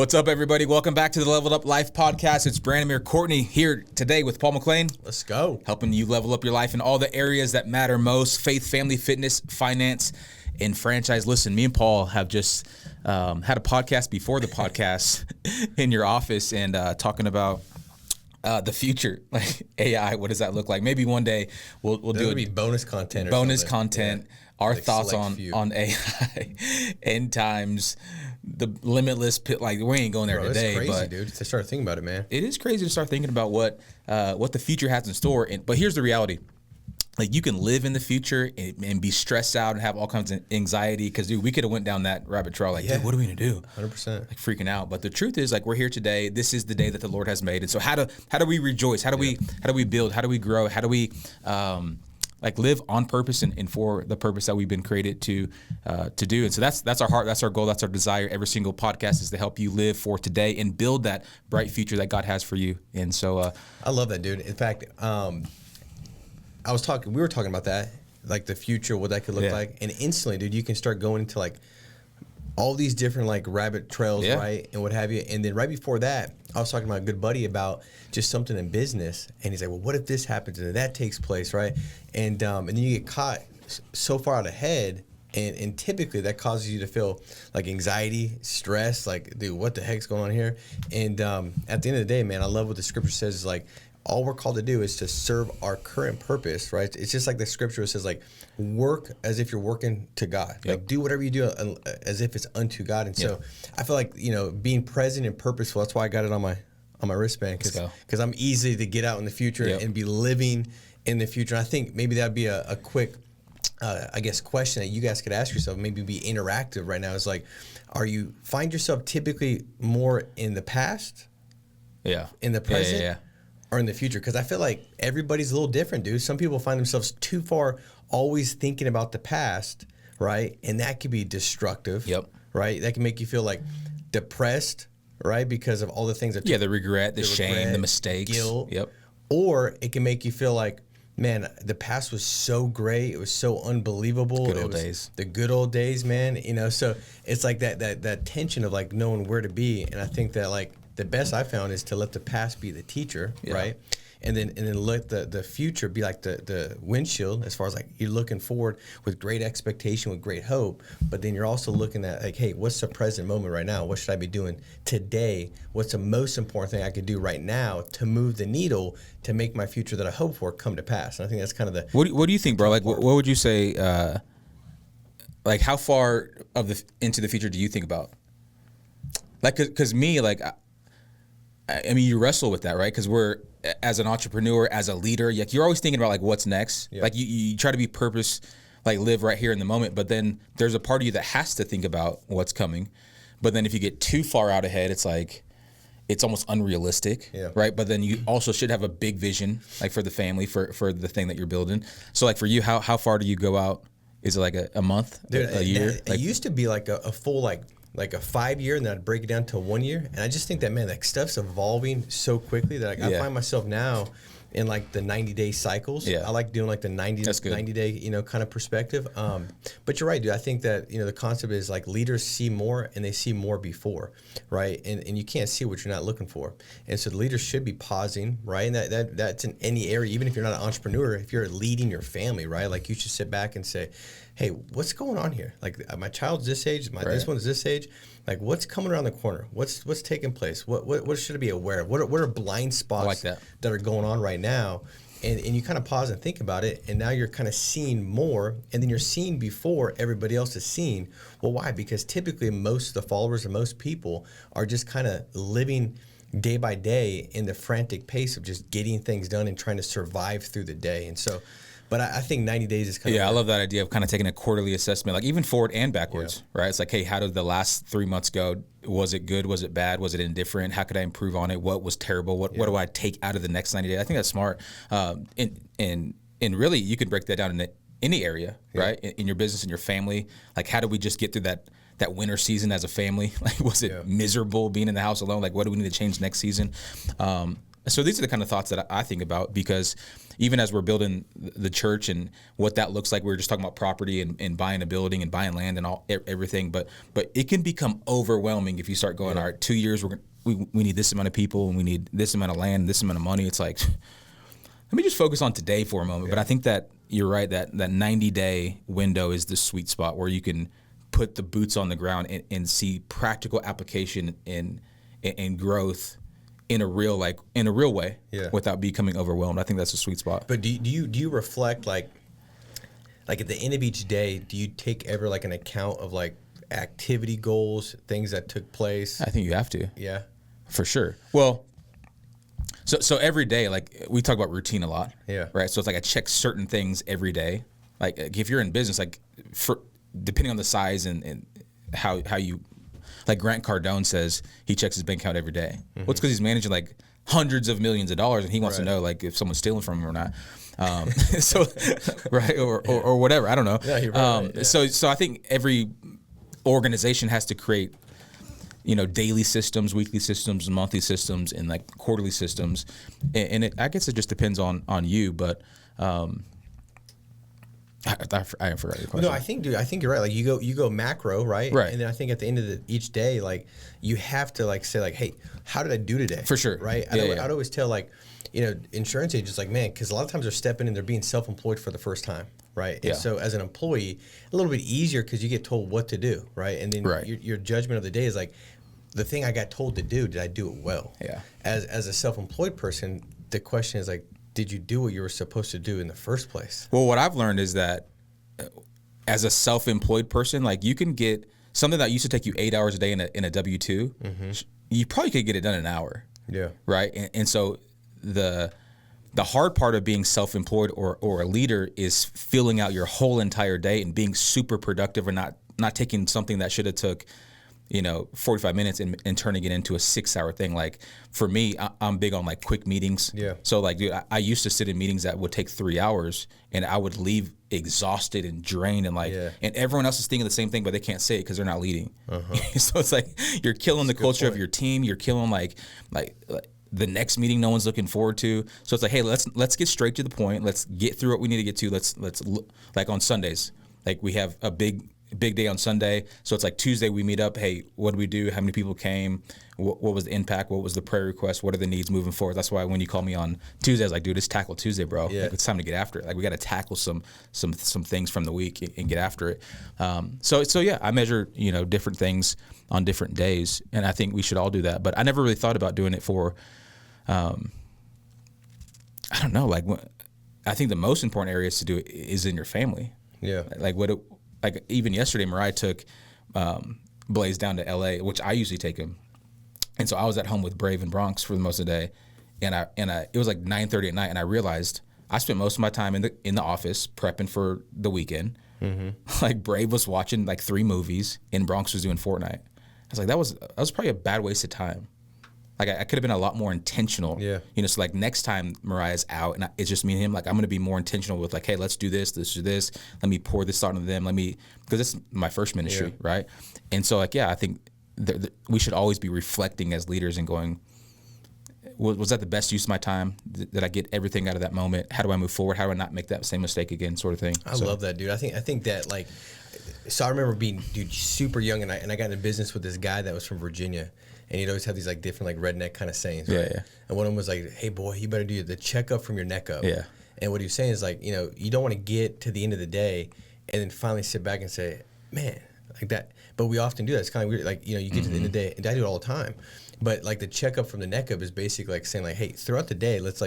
What's up, everybody? Welcome back to the Leveled Up Life podcast. It's Branamier, Courtney here today with Paul McClain. Let's go. Helping you level up your life in all the areas that matter most: faith, family, fitness, finance, and franchise. Listen, me and Paul have just had a podcast before the podcast in your office and talking about the future, like AI. What does that look like? Maybe one day we'll do it. Bonus content. Bonus content. Yeah. Our like thoughts on AI, end times, the limitless pit. Like, we ain't going there today. It's crazy, but dude, to start thinking about it, man. It is crazy to start thinking about what the future has in store. But here's the reality. Like, you can live in the future and be stressed out and have all kinds of anxiety because, dude, we could have went down that rabbit trail. Like, dude, what are we going to do? 100%. Like, freaking out. But the truth is, like, we're here today. This is the day that the Lord has made. And so how do we rejoice? How do we build? How do we grow? How do we live on purpose and for the purpose that we've been created to do? And so that's our heart, that's our goal, that's our desire. Every single podcast is to help you live for today and build that bright future that God has for you. And so I love that, dude. In fact, we were talking about that, like the future, what that could look like. And instantly, dude, you can start going into like all these different like rabbit trails, right? And what have you. And then right before that, I was talking to my good buddy about just something in business. And he's like, well, what if this happens and that takes place, right? And then you get caught so far out ahead. And typically that causes you to feel like anxiety, stress, like, dude, what the heck's going on here? And at the end of the day, man, I love what the scripture says is like, all we're called to do is to serve our current purpose, right? It's just like the scripture says, like, work as if you're working to God. Yep. Like, do whatever you do as if it's unto God. And so I feel like, being present and purposeful, that's why I got it on my wristband, because I'm easy to get out in the future and be living in the future. And I think maybe that'd be a quick, question that you guys could ask yourself, maybe be interactive right now. Is like, find yourself typically more in the past, in the present, or in the future? Because I feel like everybody's a little different, dude. Some people find themselves too far always thinking about the past, right? And that could be destructive, right? That can make you feel like depressed, right? Because of all the things that the regret, the shame, the mistakes, guilt. Or it can make you feel like, man, the past was so great. It was so unbelievable. Good old days. The good old days, man. So it's like that tension of like knowing where to be. And I think that like the best I found is to let the past be the teacher, right? And then let the future be like the windshield, as far as like you're looking forward with great expectation, with great hope. But then you're also looking at like, hey, what's the present moment right now? What should I be doing today? What's the most important thing I could do right now to move the needle to make my future that I hope for come to pass? And I think that's kind of the... What do you think, bro? Like, what would you say, like, how far into the future do you think about? Like, because me, like... I mean, you wrestle with that, right? Because we're, as an entrepreneur, as a leader, like, you're always thinking about like what's next. Like you try to be live right here in the moment. But then there's a part of you that has to think about what's coming. But then if you get too far out ahead, it's like it's almost unrealistic, right? But then you also should have a big vision, like for the family, for the thing that you're building. So like for you, how far do you go out? Is it like a month, a year? It used to be like a full like a 5 year, and then I'd break it down to 1 year. And I just think that, man, like stuff's evolving so quickly that I find myself now in like the 90-day cycles. I like doing like the 90-day, kind of perspective. But you're right, dude. I think that, the concept is like leaders see more and they see more before, right? And you can't see what you're not looking for. And so the leaders should be pausing, right? And that's in any area, even if you're not an entrepreneur, if you're leading your family, right? Like you should sit back and say, hey, what's going on here? Like my child's this age, this one's this age. Like what's coming around the corner? What's taking place? What should I be aware of? What are blind spots that are going on right now? And you kind of pause and think about it, and now you're kind of seeing more, and then you're seeing before everybody else is seeing. Well, why? Because typically most of the followers and most people are just kind of living day by day in the frantic pace of just getting things done and trying to survive through the day. And so... But I think 90 days is kind of... I love that idea of kind of taking a quarterly assessment, like even forward and backwards, right? It's like, hey, how did the last 3 months go? Was it good? Was it bad? Was it indifferent? How could I improve on it? What was terrible? What do I take out of the next 90 days? I think that's smart. And really, you can break that down in any area, right? In your business, in your family. Like, how do we just get through that winter season as a family? Like, was it miserable being in the house alone? Like, what do we need to change next season? So these are the kind of thoughts that I think about, because even as we're building the church and what that looks like, we were just talking about property and buying a building and buying land and everything. But it can become overwhelming if you start going, all right, 2 years, we need this amount of people and we need this amount of land, this amount of money. It's like, let me just focus on today for a moment. But I think that you're right, that 90-day window is the sweet spot where you can put the boots on the ground and see practical application and growth in a real way, without becoming overwhelmed. I think that's a sweet spot. But do you reflect like at the end of each day, do you take ever like an account of like activity goals, things that took place? I think you have to. Yeah. For sure. Well, so every day, like we talk about routine a lot. Yeah. Right. So it's like I check certain things every day. Like if you're in business, like depending on the size and how you, like Grant Cardone says he checks his bank account every day. Mm-hmm. Well, it's because he's managing like hundreds of millions of dollars and he wants to know like if someone's stealing from him or not. So right or whatever. I don't know. Yeah, you're right. Yeah. So I think every organization has to create, daily systems, weekly systems, monthly systems, and like quarterly systems. And I guess it just depends on you, but I forgot your question. No, I think you're right. Like you go macro, right? Right. And then I think at the end of each day, like you have to like say like, hey, how did I do today? For sure. Right. I'd always tell like, insurance agents like, man, because a lot of times they're stepping in, they're being self-employed for the first time. Right. Yeah. And so as an employee, a little bit easier because you get told what to do. Right. And then your judgment of the day is like, the thing I got told to do, did I do it well? Yeah. As a self-employed person, the question is like, did you do what you were supposed to do in the first place? Well, what I've learned is that as a self-employed person, like you can get something that used to take you 8 hours a day in a W-2, you probably could get it done in an hour. Yeah. Right. And so the hard part of being self-employed or a leader is filling out your whole entire day and being super productive, and not taking something that should have took 45 minutes and turning it into a 6-hour thing. Like for me, I'm big on like quick meetings. Yeah. So like, dude, I used to sit in meetings that would take 3 hours and I would leave exhausted and drained and and everyone else is thinking the same thing, but they can't say it because they're not leading. So it's like, you're killing the culture of your team. You're killing like the next meeting no one's looking forward to. So it's like, hey, let's get straight to the point. Let's get through what we need to get to. Let's like on Sundays, like we have a big day on Sunday. So it's like Tuesday we meet up. Hey, what did we do? How many people came? What was the impact? What was the prayer request? What are the needs moving forward? That's why when you call me on Tuesday, I was like, dude, it's Tackle Tuesday, bro. Yeah. Like, it's time to get after it. Like we got to tackle some things from the week and get after it. So yeah, I measure, different things on different days, and I think we should all do that. But I never really thought about doing it for, I don't know, like I think the most important areas to do it is in your family. Yeah. Like even yesterday, Mariah took Blaze down to LA, which I usually take him. And so I was at home with Brave and Bronx for the most of the day. And it was like 9:30 at night. And I realized I spent most of my time in the office prepping for the weekend. Like Brave was watching like 3 movies and Bronx was doing Fortnite. I was like, that was probably a bad waste of time. Like I could have been a lot more intentional. Yeah. So like next time Mariah's out and it's just me and him, like I'm going to be more intentional with like, hey, let's do this. Let me pour this out into them. Because it's my first ministry, right? And so like, yeah, I think we should always be reflecting as leaders and going, was that the best use of my time? Did I get everything out of that moment? How do I move forward? How do I not make that same mistake again, sort of thing? I love that, dude. I think that like, so I remember being super young and I got into business with this guy that was from Virginia. And he'd always have these like different like redneck kind of sayings, right? Yeah. And one of them was like, "Hey boy, you better do the checkup from your neck up." Yeah. And what he was saying is like, you don't want to get to the end of the day and then finally sit back and say, "Man, like that." But we often do that. It's kind of weird. Like you get to the end of the day, and I do it all the time. But like the checkup from the neck up is basically like saying like, hey, throughout the day, let's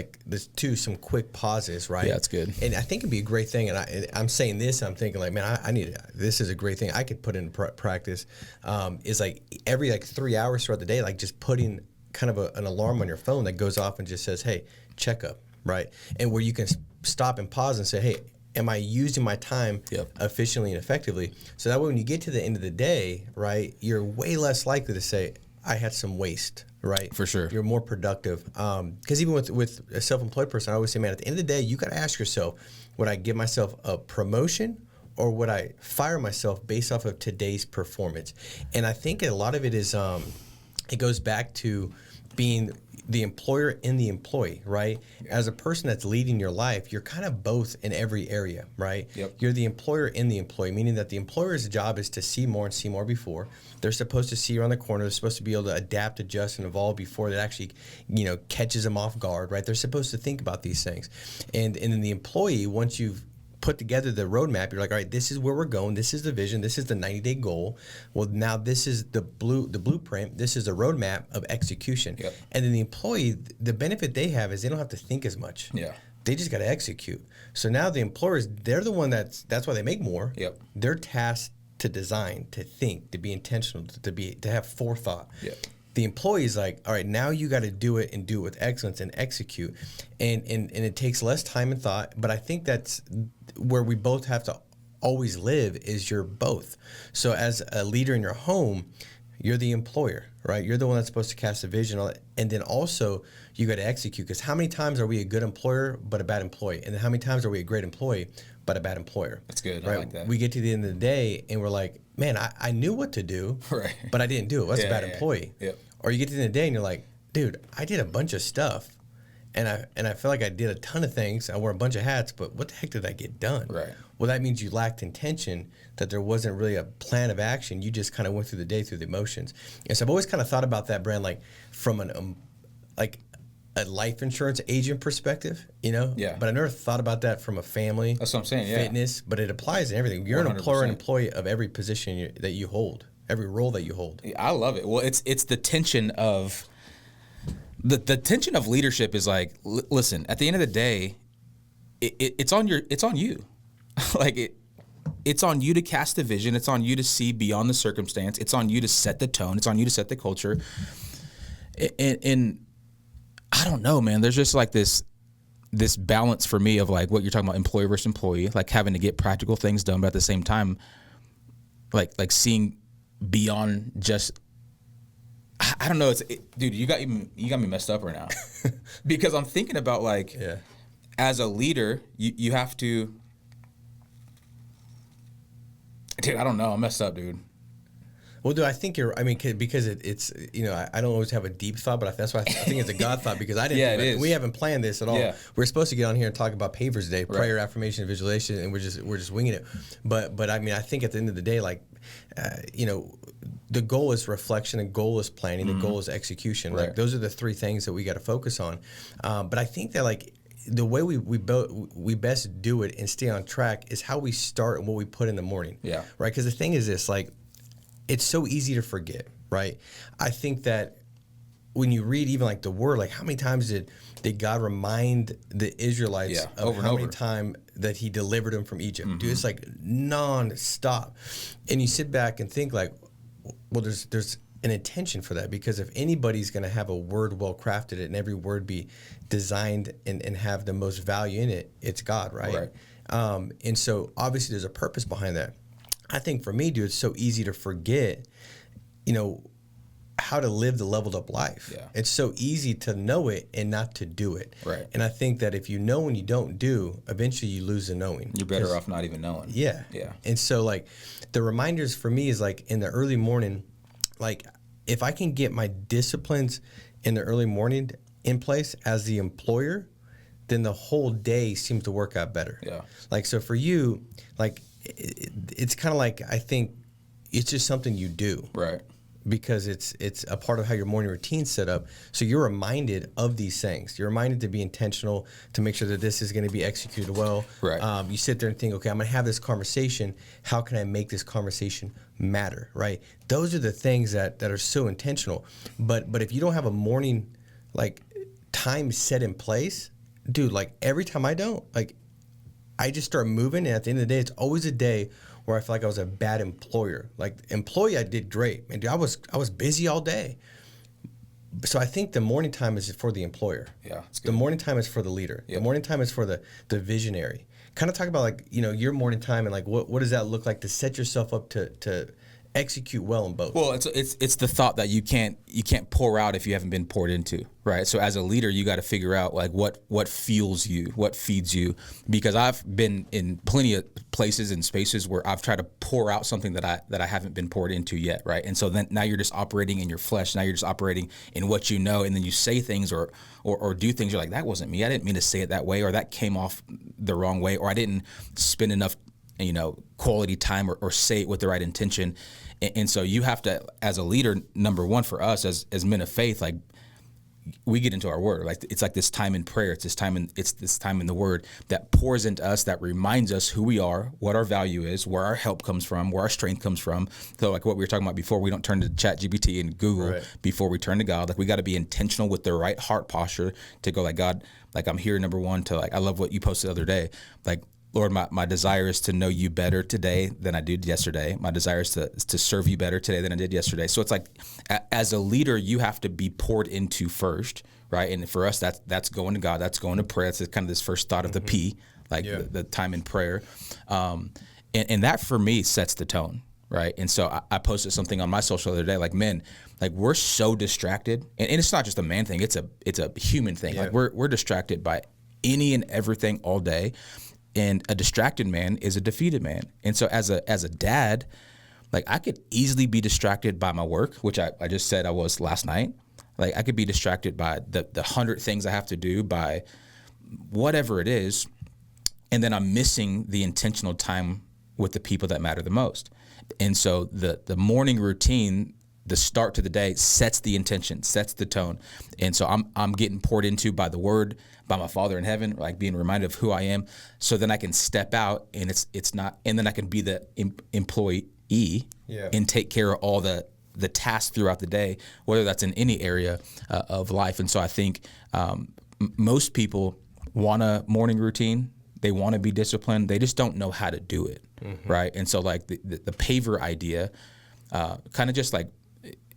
do some quick pauses, right? Yeah, that's good. And I think it'd be a great thing. And I'm saying this, I'm thinking like, man, I need it. This is a great thing I could put into practice. Is like every like 3 hours throughout the day, like just putting kind of an alarm on your phone that goes off and just says, hey, checkup, right? And where you can stop and pause and say, hey, am I using my time efficiently and effectively? So that way when you get to the end of the day, right, you're way less likely to say, I had some waste, right? For sure. You're more productive. Because even with a self-employed person, I always say, man, at the end of the day, you got to ask yourself, would I give myself a promotion or would I fire myself based off of today's performance? And I think a lot of it is, it goes back to being the employer and the employee, right? As a person that's leading your life, you're kind of both in every area, right? Yep. You're the employer and the employee, meaning that the employer's job is to see more and see more before. They're supposed to see around the corner. They're supposed to be able to adapt, adjust, and evolve before it actually, catches them off guard, right? They're supposed to think about these things. And then the employee, once you've put together the roadmap, you're like, all right, this is where we're going. This is the vision. This is the 90-day goal. Well, now this is the blueprint. This is the roadmap of execution. Yep. And then the employee, the benefit they have is they don't have to think as much. Yeah. They just got to execute. So now the employers, they're the one that's why they make more. Yep. They're tasked to design, to think, to be intentional, to have forethought. Yep. The employee's like, all right, now you got to do it and do it with excellence and execute. And it takes less time and thought, but I think that's where we both have to always live is you're both. So as a leader in your home, you're the employer, right? You're the one that's supposed to cast a vision, and then also you got to execute. Because how many times are we a good employer but a bad employee? And then how many times are we a great employee but a bad employer? That's good. Right? I like that. We get to the end of the day and we're like, man, I knew what to do, right, but I didn't do it. That's a bad employee. Yep. Or you get to the end of the day and you're like, dude, I did a bunch of stuff, and I feel like I did a ton of things. I wore a bunch of hats, but what the heck did I get done? Right. Well, that means you lacked intention, that there wasn't really a plan of action. You just kind of went through the day through the emotions. And so I've always kind of thought about that, Brand, like from an a life insurance agent perspective, Yeah. But I never thought about that from a family. That's what I'm saying. Fitness, but it applies to everything. You're 100%. An employer and employee of every position that you hold, every role that you hold. I love it. Well, it's the tension of the tension of leadership is like, listen, at the end of the day, it's on you. Like it's on you to cast the vision. It's on you to see beyond the circumstance. It's on you to set the tone. It's on you to set the culture. And I don't know, man. There's just like this balance for me of like what you're talking about, employee versus employee, like having to get practical things done, but at the same time, like seeing beyond just. I don't know. Dude, you got me messed up right now, because I'm thinking about like, as a leader, you have to. Dude, I don't know. I'm messed up, dude. Well, dude, I think because it's I don't always have a deep thought, but that's why I think it's a God thought, because I didn't. We haven't planned this at all. Yeah. We're supposed to get on here and talk about Pavers Day, prayer, affirmation, and visualization, and we're just winging it. But I mean, I think at the end of the day, like, the goal is reflection, the goal is planning, the goal is execution. Right. Like those are the three things that we got to focus on. But I think that like the way we best do it and stay on track is how we start and what we put in the morning. Yeah. Right. Because the thing is this, like, it's so easy to forget, right? I think that when you read even like the word, like how many times did God remind the Israelites of how many times that he delivered them from Egypt? Dude, it's like non-stop. And you sit back and think like, well, there's an intention for that, because if anybody's going to have a word well crafted and every word be designed and have the most value in it, it's God, right? And so obviously there's a purpose behind that. I think for me, dude, it's so easy to forget, how to live the leveled up life. Yeah. It's so easy to know it and not to do it. Right. And I think that if you know and you don't do, eventually you lose the knowing. You're better off not even knowing. Yeah. Yeah. And so like the reminders for me is like in the early morning, like if I can get my disciplines in the early morning in place as the employer, then the whole day seems to work out better. Yeah. Like, so for you, like it's kind of like, I think it's just something you do. Right. Because it's a part of how your morning routine's set up. So you're reminded of these things. You're reminded to be intentional, to make sure that this is going to be executed well. Right. You sit there and think, okay, I'm going to have this conversation. How can I make this conversation matter? Right. Those are the things that are so intentional. But if you don't have a morning like time set in place, dude, like every time I don't, like I just start moving, and at the end of the day, it's always a day where I feel like I was a bad employer. Like employee, I did great, man. Dude, I was busy all day. So I think the morning time is for the employer. Yeah, it's good. The morning time is for the leader. Yep. The morning time is for the visionary. Kind of talk about like your morning time and like what does that look like to set yourself up to execute well in both. Well, it's the thought that you can't pour out if you haven't been poured into, right? So as a leader, you got to figure out like what fuels you, what feeds you. Because I've been in plenty of places and spaces where I've tried to pour out something that I haven't been poured into yet, right? And so then now you're just operating in your flesh. Now you're just operating in what you know, and then you say things or do things. You're like, that wasn't me. I didn't mean to say it that way, or that came off the wrong way, or I didn't spend enough quality time or say it with the right intention. And so you have to, as a leader, number one for us as men of faith, like we get into our word, like it's like this time in prayer. It's this time in the word that pours into us, that reminds us who we are, what our value is, where our help comes from, where our strength comes from. So like what we were talking about before, we don't turn to ChatGPT and Google before we turn to God. Like we got to be intentional with the right heart posture to go like, God, like I'm here, number one, to like, I love what you posted the other day. Like, Lord, my desire is to know you better today than I did yesterday. My desire is to serve you better today than I did yesterday. So it's like, as a leader, you have to be poured into first, right? And for us, that's going to God. That's going to prayer. That's kind of this first thought of the P, like the time in prayer. And that for me sets the tone, right? And so I posted something on my social the other day, like, men, like we're so distracted. And it's not just a man thing. It's a human thing. Yeah. Like we're distracted by any and everything all day. And a distracted man is a defeated man. And so as a dad, like I could easily be distracted by my work, which I just said I was last night. Like I could be distracted by the 100 things I have to do, by whatever it is. And then I'm missing the intentional time with the people that matter the most. And so the morning routine, the start to the day, sets the intention, sets the tone. And so I'm getting poured into by the word, by my Father in heaven, like being reminded of who I am. So then I can step out and it's not, and then I can be the employee and take care of all the tasks throughout the day, whether that's in any area of life. And so I think most people want a morning routine. They want to be disciplined. They just don't know how to do it, right? And so like the paver idea kind of just like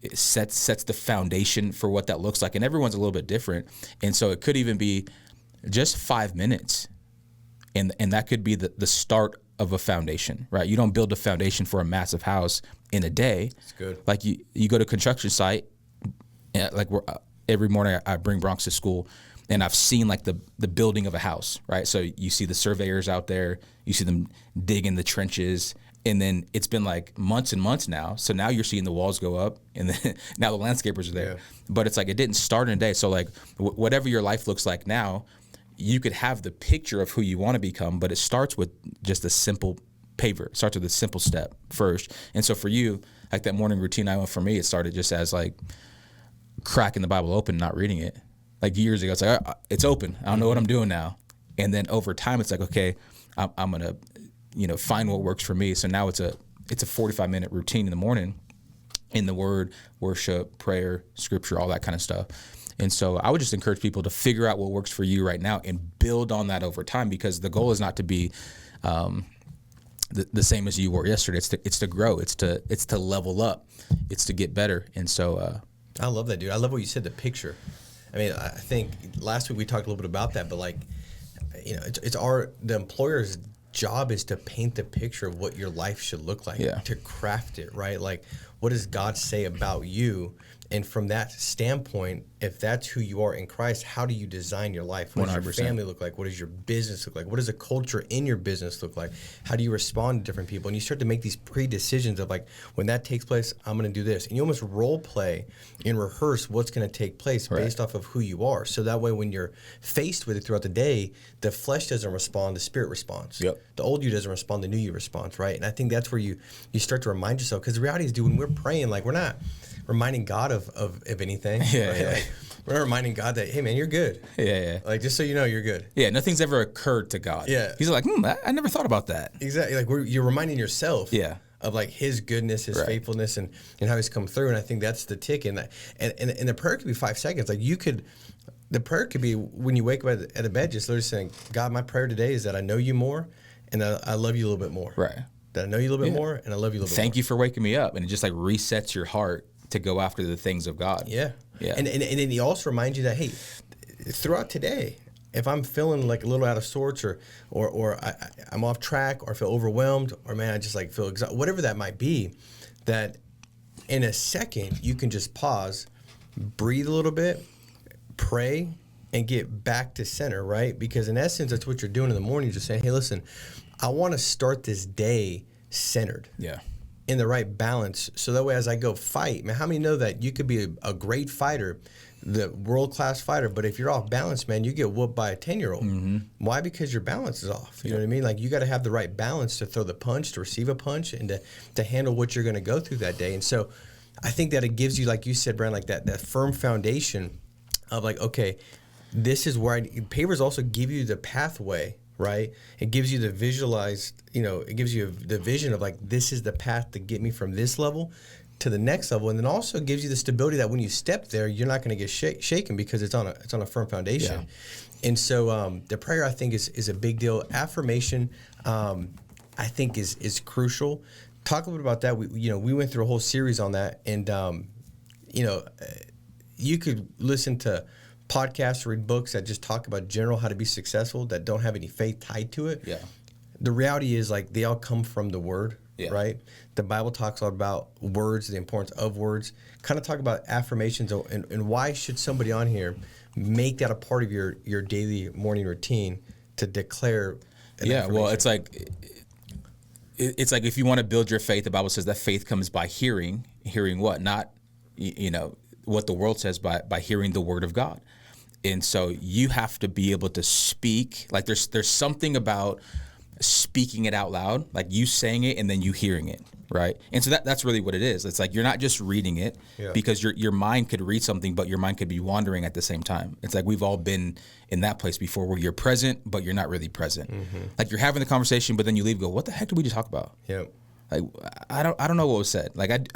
it sets the foundation for what that looks like. And everyone's a little bit different. And so it could even be just 5 minutes. And that could be the start of a foundation, right? You don't build a foundation for a massive house in a day. It's good. Like you go to a construction site, like every morning I bring Bronx to school, and I've seen like the building of a house, right? So you see the surveyors out there, you see them digging the trenches, and then it's been like months and months now. So now you're seeing the walls go up, and then now the landscapers are there. Yeah. But it's like it didn't start in a day. So like whatever your life looks like now, you could have the picture of who you want to become, but it starts with just a simple paver. It starts with a simple step first. And so for you, like that morning routine I went, for me, it started just as like cracking the Bible open, not reading it. Like years ago, it's like, it's open. I don't know what I'm doing now. And then over time, it's like, okay, I'm going to, find what works for me. So now it's a 45-minute routine in the morning in the word, worship, prayer, scripture, all that kind of stuff. And so I would just encourage people to figure out what works for you right now and build on that over time, because the goal is not to be the same as you were yesterday. It's to grow. It's to level up. It's to get better. And so I love that, dude. I love what you said, the picture. I mean, I think last week we talked a little bit about that, but like, the employer's job is to paint the picture of what your life should look like, to craft it, right? Like, what does God say about you? And from that standpoint, if that's who you are in Christ, how do you design your life? What 100%. Does your family look like? What does your business look like? What does the culture in your business look like? How do you respond to different people? And you start to make these pre-decisions of like, when that takes place, I'm going to do this. And you almost role play and rehearse what's going to take place based off of who you are. So that way, when you're faced with it throughout the day, the flesh doesn't respond, the spirit responds. Yep. The old you doesn't respond, the new you responds, right? And I think that's where you start to remind yourself, because the reality is, dude, when we're praying, like, we're not reminding God of anything. Yeah, right? Like, we're not reminding God that, hey, man, you're good. Yeah. Like, just so you know, you're good. Yeah, nothing's ever occurred to God. Yeah. He's like, I never thought about that. Exactly. Like, you're reminding yourself of, like, his goodness, his faithfulness, and how he's come through. And I think that's the tick. And the prayer could be 5 seconds. Like, the prayer could be when you wake up at the bed, just literally saying, God, my prayer today is that I know you more and that I love you a little bit more. Right. That I know you a little bit more and I love you a little bit more. Thank you for waking me up. And it just, like, resets your heart to go after the things of God. Yeah. And then he also reminds you that, hey, throughout today, if I'm feeling like a little out of sorts or I'm off track or I feel overwhelmed or, man, I just like feel exhausted, whatever that might be, that in a second you can just pause, breathe a little bit, pray, and get back to center, right? Because in essence, that's what you're doing in the morning. You're just saying, hey, listen, I want to start this day centered. Yeah. In the right balance. So that way, as I go fight, man, how many know that you could be a great fighter, the world-class fighter, but if you're off balance, man, you get whooped by a 10-year-old. Mm-hmm. Why? Because your balance is off. You know what I mean? Like, you got to have the right balance to throw the punch, to receive a punch, and to handle what you're going to go through that day. And so I think that it gives you, like you said, Brian, like that firm foundation of like, okay, this is where papers also give you the pathway, right? It gives you the visualized, it gives you the vision of like, this is the path to get me from this level to the next level. And then also gives you the stability that when you step there, you're not going to get shaken because it's on a firm foundation. Yeah. And so the prayer, I think, is a big deal. Affirmation, I think is crucial. Talk a little bit about that. We went through a whole series on that, and you could listen to podcasts or read books that just talk about general how to be successful that don't have any faith tied to it. Yeah. The reality is, like, they all come from the Word, yeah. right? The Bible talks a lot about words, the importance of words. Kind of talk about affirmations and why should somebody on here make that a part of your daily morning routine to declare an affirmation. Well, it's like if you want to build your faith, the Bible says that faith comes by hearing what? Not, what the world says by hearing the word of God. And so you have to be able to speak. Like there's something about speaking it out loud, like you saying it and then you hearing it, right? And so that's really what it is. It's like you're not just reading it because your mind could read something, but your mind could be wandering at the same time. It's like we've all been in that place before where you're present, but you're not really present. Mm-hmm. Like you're having the conversation, but then you leave and go, what the heck did we just talk about? Yeah. Like I don't know what was said. Like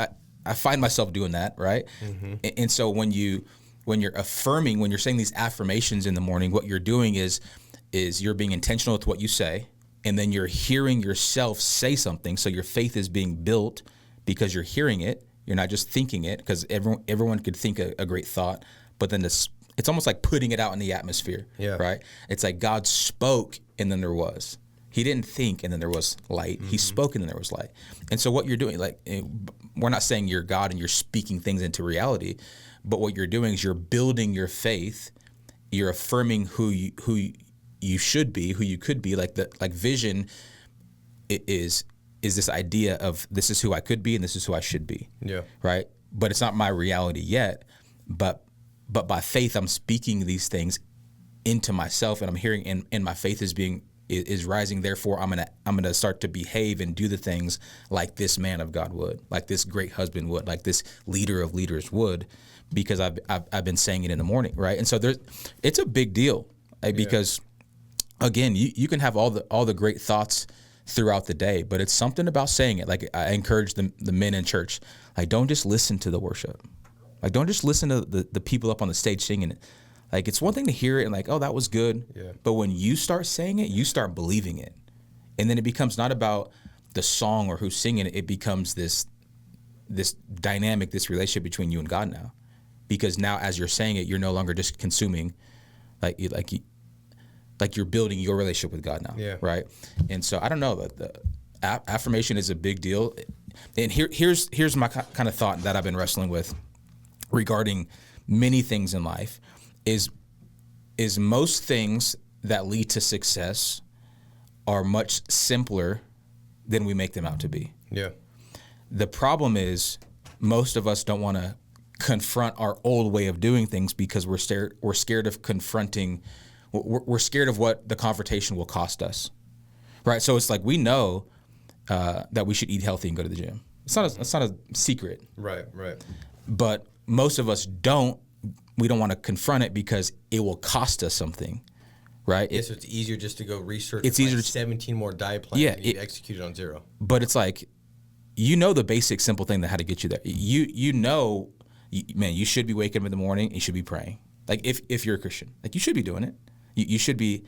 I find myself doing that, right? Mm-hmm. And so when you're affirming, when you're saying these affirmations in the morning, what you're doing is you're being intentional with what you say, and then you're hearing yourself say something. So your faith is being built because you're hearing it. You're not just thinking it, because everyone could think a great thought, but then it's almost like putting it out in the atmosphere, right? It's like God spoke and then there was. He didn't think and then there was light. Mm-hmm. He spoke and then there was light. And so what you're doing, like, we're not saying you're God and you're speaking things into reality, but what you're doing is you're building your faith. You're affirming who you should be, who you could be. Like vision is this idea of this is who I could be and this is who I should be. Yeah. Right. But it's not my reality yet. But by faith, I'm speaking these things into myself, and I'm hearing, and my faith is rising. Therefore, I'm gonna start to behave and do the things like this man of God would, like this great husband would, like this leader of leaders would, because I've been saying it in the morning, right? And so it's a big deal, because again, you can have all the great thoughts throughout the day, but it's something about saying it. Like I encourage the men in church, like, don't just listen to the worship, like don't just listen to the people up on the stage singing it. Like, it's one thing to hear it and like, oh, that was good. Yeah. But when you start saying it, you start believing it. And then it becomes not about the song or who's singing it. It becomes this dynamic, this relationship between you and God now. Because now as you're saying it, you're no longer just consuming, like you're building your relationship with God now. Yeah. Right? And so I don't know, the affirmation is a big deal. And here's my kind of thought that I've been wrestling with regarding many things in life. Is most things that lead to success are much simpler than we make them out to be. Yeah. The problem is most of us don't want to confront our old way of doing things because we're scared of confronting. We're scared of what the confrontation will cost us, right? So it's like we know that we should eat healthy and go to the gym. It's not a secret. Right. But most of us don't. We don't want to confront it because it will cost us something, right? So it's easier just to go research. It's easier. 17 more diet plans. Yeah, and execute it on zero. But it's like, the basic simple thing that had to get you there. Man, you should be waking up in the morning. You should be praying. Like if you're a Christian, like you should be doing it. You should be,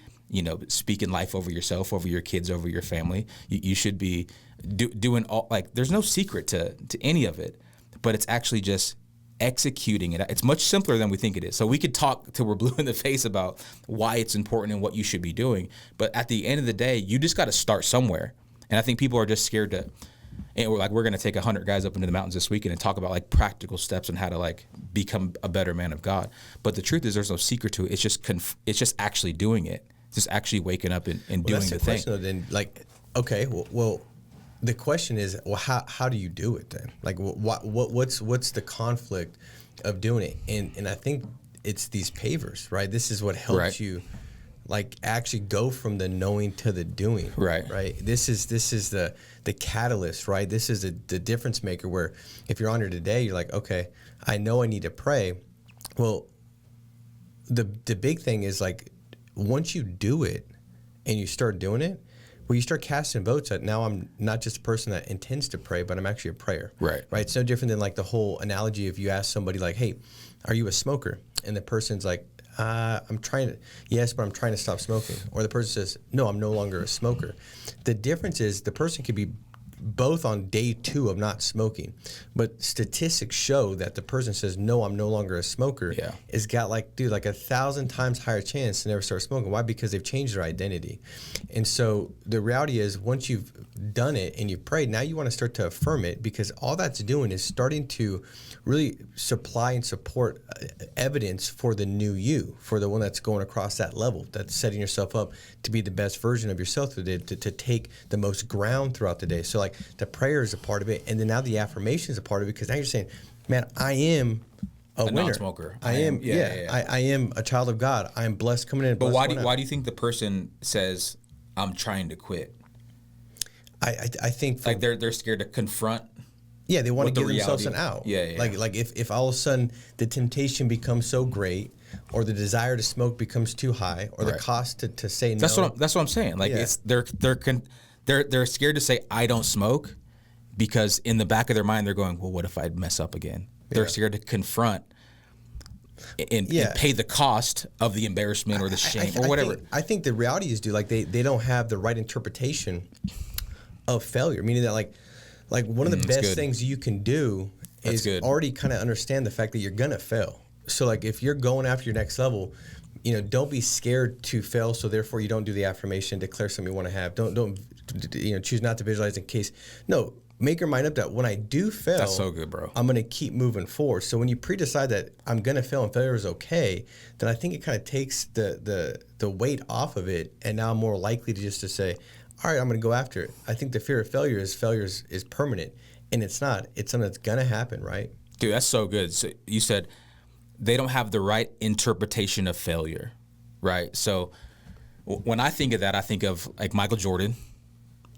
speaking life over yourself, over your kids, over your family. You should be doing all. Like, there's no secret to any of it, but it's actually just executing it. It's much simpler than we think it is. So we could talk till we're blue in the face about why it's important and what you should be doing. But at the end of the day, you just got to start somewhere. And I think people are just scared and we're going to take 100 guys up into the mountains this weekend and talk about like practical steps on how to like become a better man of God. But the truth is, there's no secret to it. It's just actually doing it. It's just actually waking up and doing that's the question, thing. though, then, like, okay, well, the question is, well, how do you do it then? Like, what's the conflict of doing it? And I think it's these pavers, right? This is what helps you, like, actually go from the knowing to the doing. Right. This is the catalyst, right? This is the difference maker, where if you're on here today, you're like, okay, I know I need to pray. Well, the big thing is, like, once you do it and you start doing it, well, you start casting votes at, now I'm not just a person that intends to pray, but I'm actually a prayer. Right. It's no different than like the whole analogy if you ask somebody like, hey, are you a smoker? And the person's like, yes, but I'm trying to stop smoking. Or the person says, no, I'm no longer a smoker. The difference is the person could be both on day 2 of not smoking, but statistics show that the person says, no, I'm no longer a smoker, is got like 1,000 times higher chance to never start smoking. Why? Because they've changed their identity. And so the reality is, once you've done it and you've prayed, now you want to start to affirm it, because all that's doing is starting to really supply and support evidence for the new you, for the one that's going across that level, that's setting yourself up to be the best version of yourself today, to take the most ground throughout the day. So like the prayer is a part of it, and then now the affirmation is a part of it, because now you're saying, man, I am a winner. Non-smoker. I am a child of God. I am blessed coming in. But why do you think the person says, I'm trying to quit? I think like they're scared to confront. Yeah, they want to give themselves an out. Yeah. Like if all of a sudden the temptation becomes so great, or the desire to smoke becomes too high, or the cost to say no. That's what I'm saying. Like it's they're scared to say I don't smoke, because in the back of their mind they're going, well, what if I mess up again? They're scared to confront and pay the cost of the embarrassment or the shame or whatever. I think the reality is, dude, like they don't have the right interpretation of failure, meaning that like one of the best things you can do is already kind of understand the fact that you're gonna fail. So like if you're going after your next level, don't be scared to fail. So therefore you don't do the affirmation, declare something you want to have. Don't choose not to visualize in case. No, make your mind up that when I do fail, that's so good, bro, I'm gonna keep moving forward. So when you pre-decide that I'm gonna fail and failure is okay, then I think it kind of takes the weight off of it, and now I'm more likely to just to say, all right, I'm going to go after it. I think the fear of failure is permanent, and it's not. It's something that's going to happen, right? Dude, that's so good. So you said they don't have the right interpretation of failure, right? So when I think of that, I think of like Michael Jordan.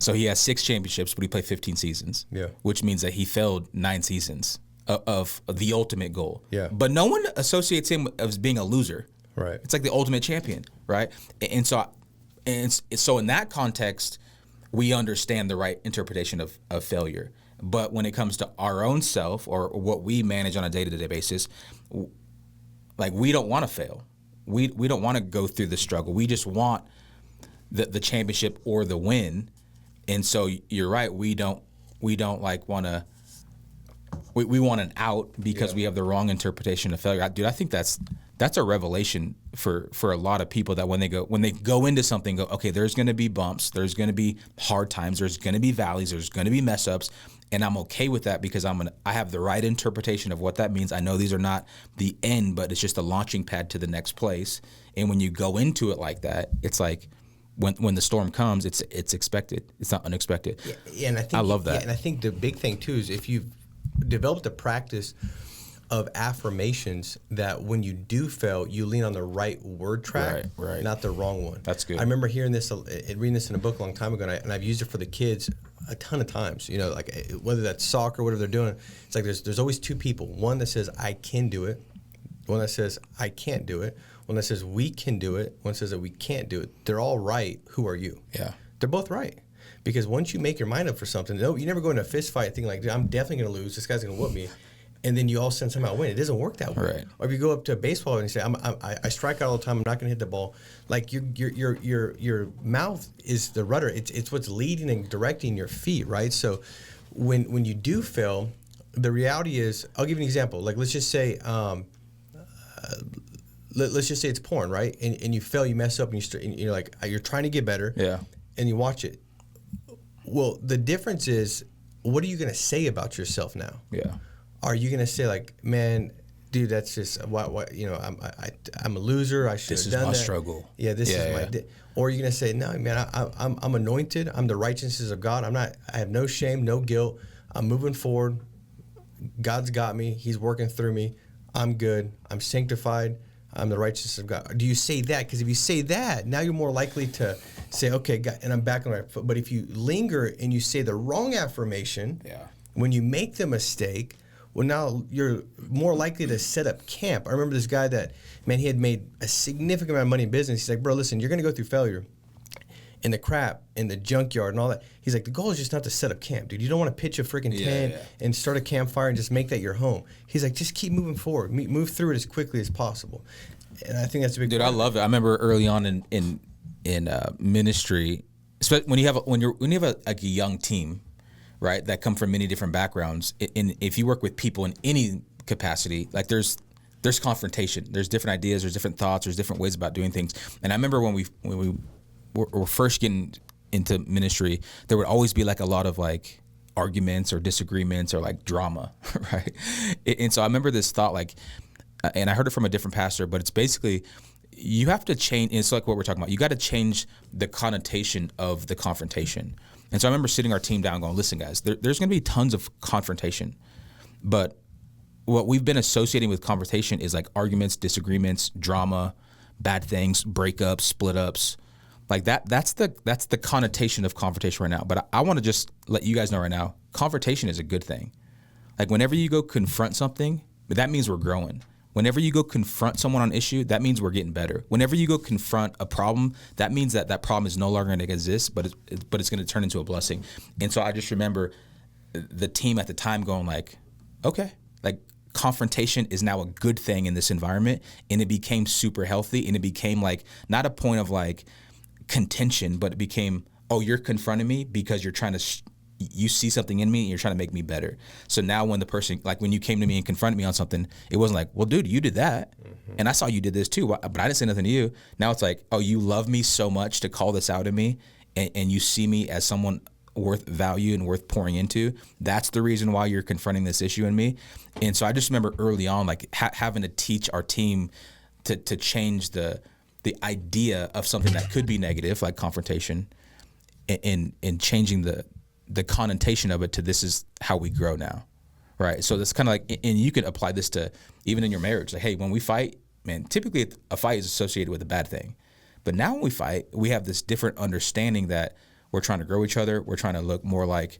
So he has 6 championships, but he played 15 seasons, which means that he failed 9 seasons of the ultimate goal. Yeah. But no one associates him as being a loser. Right. It's like the ultimate champion, right? And so in that context, we understand the right interpretation of failure. But when it comes to our own self or what we manage on a day-to-day basis, like we don't want to fail. We don't want to go through the struggle. We just want the championship or the win. And so you're right. We don't like want to. We want an out because we have the wrong interpretation of failure. Dude, I think that's a revelation for a lot of people, that when they go into something, go, okay, there's going to be bumps, there's going to be hard times, there's going to be valleys, there's going to be mess ups, and I'm okay with that because I have the right interpretation of what that means. I know these are not the end, but it's just a launching pad to the next place. And when you go into it like that, it's like when the storm comes, it's expected. It's not unexpected. Yeah, and I love that. Yeah, and I think the big thing too is if you've developed a practice of affirmations, that when you do fail, you lean on the right word track, not the wrong one. That's good. I remember reading this in a book a long time ago, and I've used it for the kids a ton of times. Like whether that's soccer, whatever they're doing, it's like there's always 2 people. One that says I can do it, one that says I can't do it, one that says we can do it, one says that we can't do it. They're all right. Who are you? Yeah, they're both right. Because once you make your mind up for something, you never go into a fist fight thinking like, I'm definitely going to lose. This guy's going to whoop me. And then you all of a sudden somehow win. It doesn't work that way. Right. Or if you go up to a baseball and you say, I strike out all the time, I'm not going to hit the ball. Like your mouth is the rudder. It's what's leading and directing your feet, right? So when you do fail, the reality is, I'll give you an example. Like let's just say it's porn, right? And you fail, you mess up, and you're like, you're trying to get better. Yeah. And you watch it. Well, the difference is what are you going to say about yourself now? Yeah. Are you going to say like, man, dude, that's just what you know, I'm a loser. I should have done that. This is my struggle. Yeah, this is my or are you going to say, no, man, I'm anointed. I'm the righteousness of God. I have no shame, no guilt. I'm moving forward. God's got me. He's working through me. I'm good. I'm sanctified. I'm the righteousness of God. Do you say that? Because if you say that, now you're more likely to say, okay, God, and I'm back on the right foot. But if you linger and you say the wrong affirmation, when you make the mistake, well, now you're more likely to set up camp. I remember this guy that, man, he had made a significant amount of money in business. He's like, bro, listen, you're going to go through failure in the crap, in the junkyard and all that. He's like, the goal is just not to set up camp, dude. You don't want to pitch a freaking tent and start a campfire and just make that your home. He's like, just keep moving forward. Move through it as quickly as possible. And I think that's a big Dude, I love it. I remember early on in ministry, when you have a young team, right, that come from many different backgrounds, and if you work with people in any capacity, like there's confrontation, there's different ideas, there's different thoughts, there's different ways about doing things. And I remember when we were first getting into ministry, there would always be like a lot of like arguments or disagreements or like drama, right? And so I remember this thought, like, and I heard it from a different pastor, but it's basically you have to change. It's like what we're talking about. You got to change the connotation of the confrontation. And so I remember sitting our team down going, listen, guys, there's going to be tons of confrontation, but what we've been associating with confrontation is like arguments, disagreements, drama, bad things, breakups, split ups. Like that's the connotation of confrontation right now. But I want to just let you guys know right now, confrontation is a good thing. Like whenever you go confront something, that means we're growing. Whenever you go confront someone on an issue, that means we're getting better. Whenever you go confront a problem, that means that problem is no longer going to exist, but it's going to turn into a blessing. And so I just remember the team at the time going like, okay, like confrontation is now a good thing in this environment. And it became super healthy. And it became like not a point of like contention, but it became, oh, you're confronting me because you're trying to you see something in me and you're trying to make me better. So now when the person, like when you came to me and confronted me on something, it wasn't like, well, dude, you did that. Mm-hmm. And I saw you did this too, but I didn't say nothing to you. Now it's like, oh, you love me so much to call this out in me and you see me as someone worth value and worth pouring into. That's the reason why you're confronting this issue in me. And so I just remember early on, like having to teach our team to change the idea of something that could be negative, like confrontation, and changing the connotation of it to this is how we grow now, right? So that's kind of like, and you can apply this to even in your marriage. Like, hey, when we fight, man, typically a fight is associated with a bad thing. But now when we fight, we have this different understanding that we're trying to grow each other. We're trying to look more like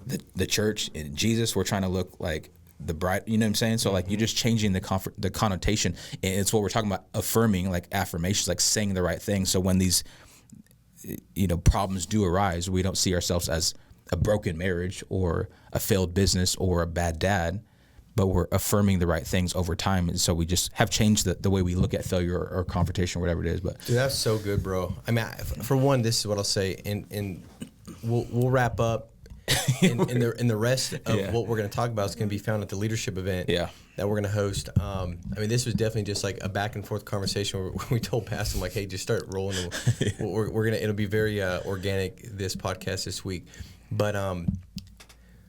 the church and Jesus. We're trying to look like the bride, you know what I'm saying? So like you're just changing the connotation. And it's what we're talking about, affirming, like affirmations, like saying the right thing. So when these, problems do arise, we don't see ourselves as a broken marriage or a failed business or a bad dad, but we're affirming the right things over time. And so we just have changed the way we look at failure or confrontation or whatever it is. But dude, that's so good, bro. I mean, for one, this is what I'll say, and we'll wrap up. And the rest of what we're going to talk about is going to be found at the leadership event that we're going to host. I mean, this was definitely just like a back and forth conversation where we told Pastor, I'm like, hey, just start rolling. It'll be very organic, this podcast this week. But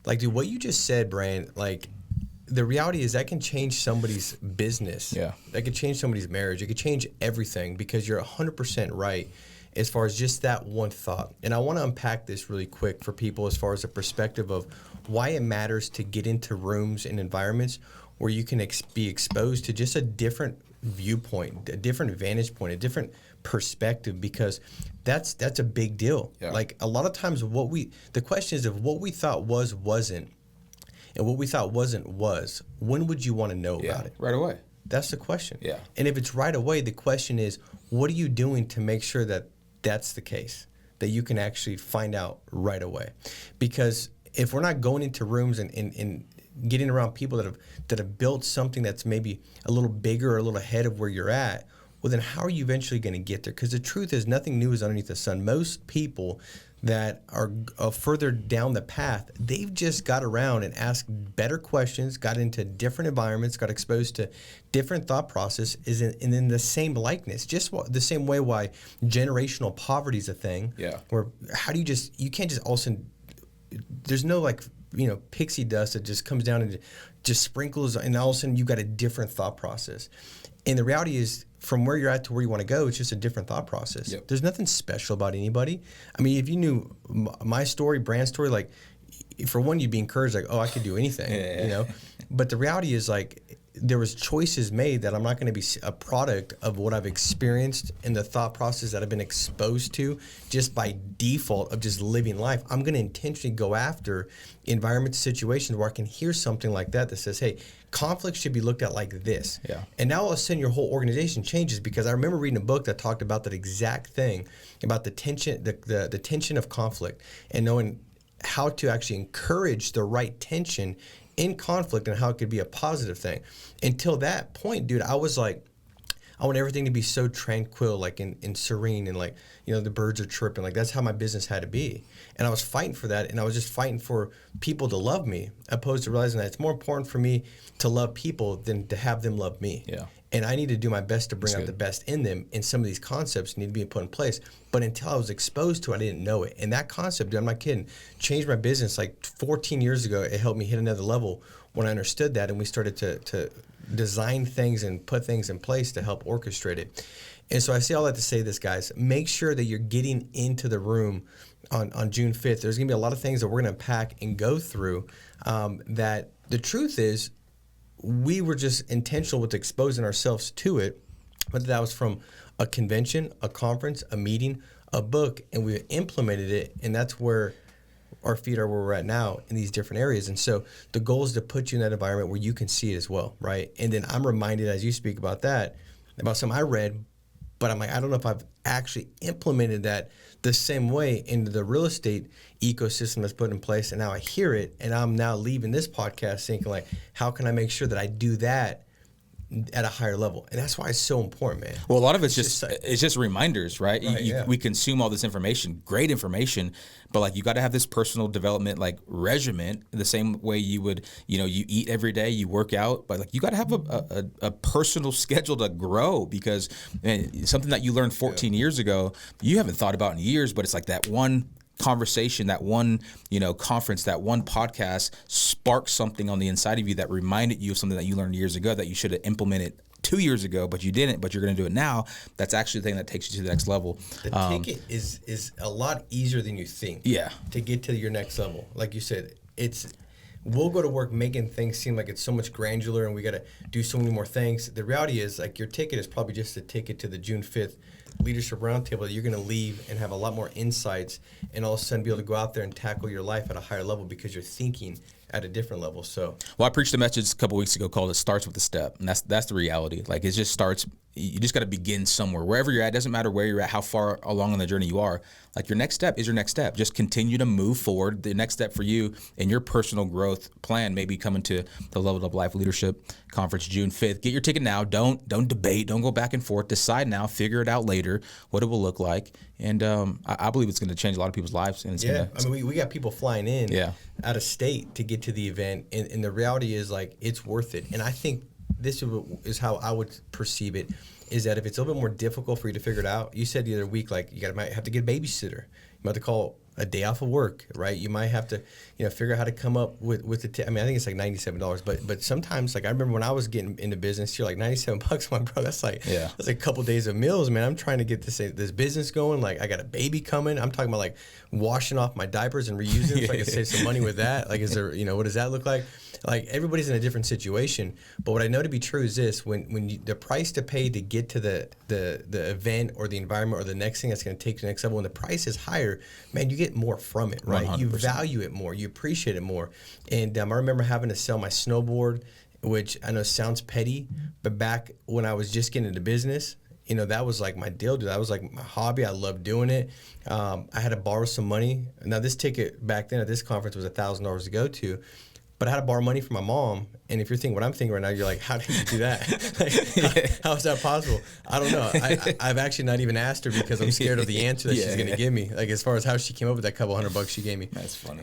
like, dude, what you just said, Brian, like the reality is that can change somebody's business. Yeah. That could change somebody's marriage. It could change everything because you're 100% right as far as just that one thought. And I want to unpack this really quick for people as far as a perspective of why it matters to get into rooms and environments where you can be exposed to just a different viewpoint, a different vantage point, a different perspective, because that's a big deal. Yeah. Like a lot of times the question is if what we thought wasn't, and what we thought wasn't was, when would you want to know about it? Right away. That's the question. Yeah. And if it's right away, the question is, what are you doing to make sure that that's the case, that you can actually find out right away? Because if we're not going into rooms and getting around people that have built something that's maybe a little bigger or a little ahead of where you're at, well, then how are you eventually going to get there? Because the truth is nothing new is underneath the sun. Most people that are further down the path, they've just got around and asked better questions, got into different environments, got exposed to different thought processes, and in the same likeness, just the same way why generational poverty is a thing. Yeah. Where you can't just all of a sudden, there's no like pixie dust that just comes down and just sprinkles, and all of a sudden you got a different thought process. And the reality is, from where you're at to where you want to go, it's just a different thought process. Yep. There's nothing special about anybody. I mean, if you knew my story, Brand's story, like, for one, you'd be encouraged, like, oh, I could do anything, But the reality is, like, there was choices made that I'm not going to be a product of what I've experienced and the thought process that I've been exposed to just by default of just living life. I'm going to intentionally go after environments, situations where I can hear something like that says, hey, conflict should be looked at like this. Yeah. And now all of a sudden your whole organization changes, because I remember reading a book that talked about that exact thing, about the tension, the tension of conflict, and knowing how to actually encourage the right tension in conflict and how it could be a positive thing. Until that point, dude, I was like, I want everything to be so tranquil, like and serene, and like, the birds are chirping. Like, that's how my business had to be. And I was fighting for that, and I was just fighting for people to love me, opposed to realizing that it's more important for me to love people than to have them love me. Yeah. And I need to do my best to bring out the best in them, and some of these concepts need to be put in place. But until I was exposed to it, I didn't know it. And that concept, dude, I'm not kidding, changed my business like 14 years ago. It helped me hit another level when I understood that, and we started to design things and put things in place to help orchestrate it. And so I say all that to say this, guys. Make sure that you're getting into the room on June 5th. There's going to be a lot of things that we're going to unpack and go through that the truth is, we were just intentional with exposing ourselves to it, whether that was from a convention, a conference, a meeting, a book, and we implemented it, and that's where our feet are where we're at now in these different areas. And so the goal is to put you in that environment where you can see it as well, right? And then I'm reminded, as you speak about that, about something I read, but I'm like, I don't know if I've actually implemented that the same way into the real estate ecosystem that's put in place. And now I hear it, and I'm now leaving this podcast thinking, like, how can I make sure that I do that at a higher level? And that's why it's so important, man. Well, a lot of it's just reminders, right? We consume all this information, great information, but like, you got to have this personal development, like, regimen, the same way you would, you eat every day, you work out, but like, you got to have a personal schedule to grow, because something that you learned 14 years ago, you haven't thought about in years, but it's like that one conversation, that one, conference, that one podcast sparked something on the inside of you that reminded you of something that you learned years ago that you should have implemented 2 years ago, but you didn't, but you're going to do it now. That's actually the thing that takes you to the next level. The ticket is a lot easier than you think. Yeah. To get to your next level. Like you said, we'll go to work making things seem like it's so much granular and we got to do so many more things. The reality is, like, your ticket is probably just a ticket to the June 5th Leadership Roundtable that you're going to leave and have a lot more insights, and all of a sudden be able to go out there and tackle your life at a higher level because you're thinking at a different level. So, well, I preached a message a couple weeks ago called "It Starts with a Step," and that's the reality. Like, it just starts. You just got to begin somewhere, wherever you're at. It doesn't matter where you're at, how far along on the journey you are. Like, your next step is your next step. Just continue to move forward. The next step for you and your personal growth plan may be coming to the Leveled Up Life Leadership Conference June 5th. Get your ticket now. Don't debate. Don't go back and forth. Decide now. Figure it out later what it will look like. And I believe it's going to change a lot of people's lives. And it's we got people flying in out of state to get to the event, and the reality is, like, it's worth it. And I think this is how I would perceive it, is that if it's a little bit more difficult for you to figure it out, you said the other week, like, might have to get a babysitter. You might have to call a day off of work, right? You might have to, figure out how to come up with the I think it's like $97, but sometimes, like, I remember when I was getting into business, you're like $97, my bro. That's like a couple days of meals, man. I'm trying to get this business going. Like, I got a baby coming. I'm talking about, like, washing off my diapers and reusing them so I can save some money with that. Like, is there, what does that look like? Like, everybody's in a different situation, but what I know to be true is this: when the price to pay to get to the event or the environment or the next thing that's going to take you to the next level, when the price is higher, man, you get more from it, right? 100%. You value it more, you appreciate it more. And I remember having to sell my snowboard, which I know sounds petty, but back when I was just getting into business, that was like my deal, dude. That was like my hobby. I loved doing it. I had to borrow some money. Now, this ticket back then at this conference was $1,000 to go to. But I had to borrow money from my mom, and if you're thinking what I'm thinking right now, you're like, how did you do that? Like, how is that possible? I don't know. I've actually not even asked her because I'm scared of the answer that she's going to give me, like, as far as how she came up with that couple $100 she gave me. That's funny.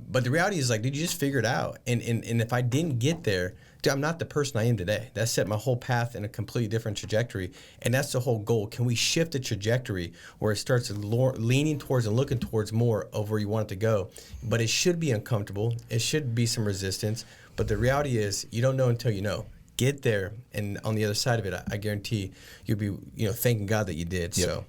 But the reality is, like, dude, you just figure it out. And if I didn't get there I'm not the person I am today. That set my whole path in a completely different trajectory. And that's the whole goal. Can we shift the trajectory where it starts leaning towards and looking towards more of where you want it to go? But it should be uncomfortable. It should be some resistance. But the reality is you don't know until you know. Get there. And on the other side of it, I guarantee you'll be, thanking God that you did. Yep. So.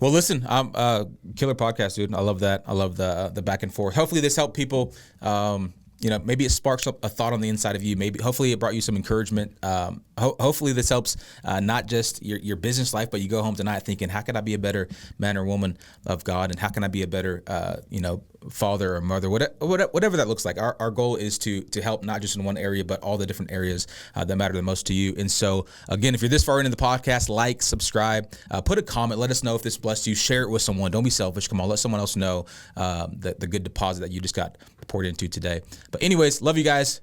Well, listen, killer podcast, dude. I love that. I love the back and forth. Hopefully this helped people. Maybe it sparks up a thought on the inside of you. Hopefully it brought you some encouragement. Hopefully this helps not just your business life, but you go home tonight thinking, how can I be a better man or woman of God? And how can I be a better, father or mother, whatever that looks like. Our goal is to help not just in one area, but all the different areas that matter the most to you. And so, again, if you're this far into the podcast, like, subscribe, put a comment. Let us know if this blessed you. Share it with someone. Don't be selfish. Come on, let someone else know the good deposit that you just got poured into today. But anyways, love you guys.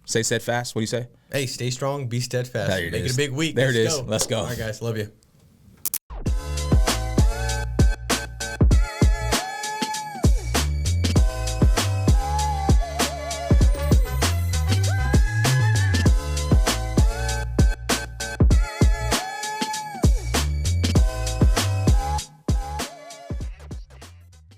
Stay steadfast. What do you say? Hey, stay strong, be steadfast. Make it a big week. Let's go. All right, guys. Love you.